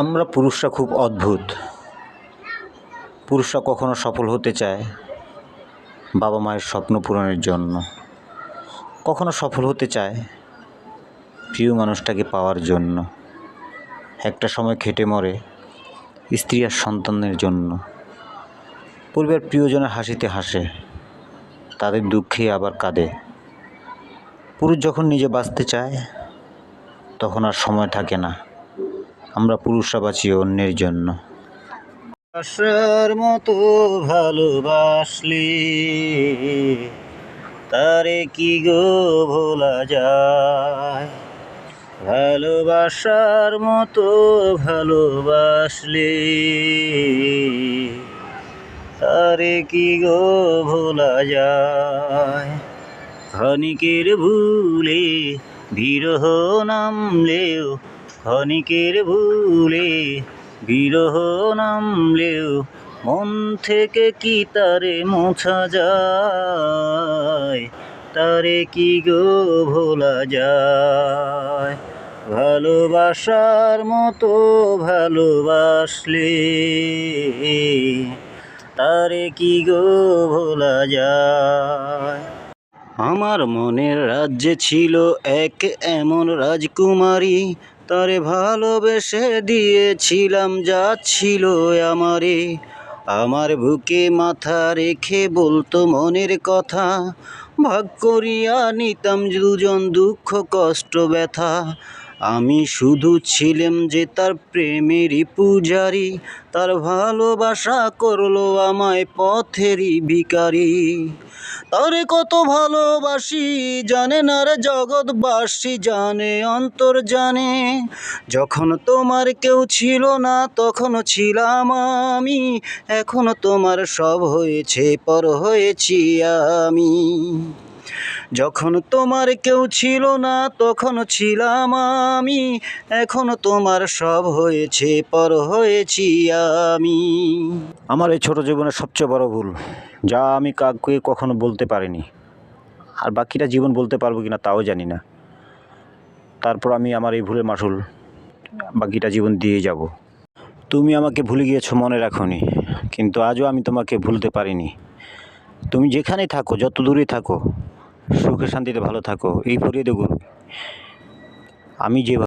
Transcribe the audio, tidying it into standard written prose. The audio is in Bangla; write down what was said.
আমরা পুরুষরা খুব অদ্ভুত। পুরুষরা কখনো সফল হতে চায় বাবা মায়ের স্বপ্ন পূরণের জন্য, কখনো সফল হতে চায় প্রিয় মানুষটাকে পাওয়ার জন্য, একটা সময় খেটে মরে স্ত্রী আর সন্তানের জন্য। পরিবার প্রিয়জনের হাসিতে হাসে, তাদের দুঃখে আবার কাঁদে। পুরুষ যখন নিজে বাঁচতে চায় তখন আর সময় থাকে না। আমরা পুরুষরা বাঁচি অন্যের জন্য। আসার মতো ভালোবাসলি তারে কি গো ভোলা যায়, ভালোবাসার মতো ভালোবাসলি তারে কি গো ভোলা যায়। ক্ষণিকের ভুলে বিরহ নামলেও, ক্ষণিকের ভুলে বিরহ নামলেও মন থেকে কি তারে মোছা যায়, তারে কি গো ভোলা যায়। ভালোবাসার মতো ভালোবাসলে তারে কি গো ভোলা যায়। আমার মনের রাজ্যে ছিল এক এমন রাজকুমারী, তারে ভালোবেসে দিয়েছিলাম যা ছিল আমারে। আমার বুকে মাথা রেখে বলতো মনের কথা, ভাগ করিয়া নিতাম দুজন দুঃখ কষ্ট ব্যথা। আমি শুধু ছিলাম যে তার প্রেমেরই পূজারি, তার ভালোবাসা করলো আমায় পথেরই ভিখারি। তারে কত ভালোবাসি জানে না রে জগৎবাসী, জানে অন্তর জানে। যখন তোমার কেউ ছিল না তখনও ছিলাম আমি, এখনো তোমার সব হয়েছে পর হয়েছি আমি। যখন তোমার কেউ ছিল না তখনও ছিলাম আমি, এখনো তোমার সব হয়েছে পর হয়েছি আমি। আমার এই ছোট জীবনের সবচেয়ে বড় ভুল, যা আমি কাউকে কখনো বলতে পারিনি, আর বাকিটা জীবন বলতে পারবো কিনা তাও জানি না। তারপর আমি আমার এই ভুলের মাসুল বাকিটা জীবন দিয়ে যাব। তুমি আমাকে ভুলে গিয়েছো মনে রাখোনি, কিন্তু আজও আমি তোমাকে ভুলতে পারিনি। তুমি যেখানেই থাকো, যত দূরে থাকো, সুখে শান্তিতে ভালো থাকো, এই ফরিয়াদে গুরু। আমি যে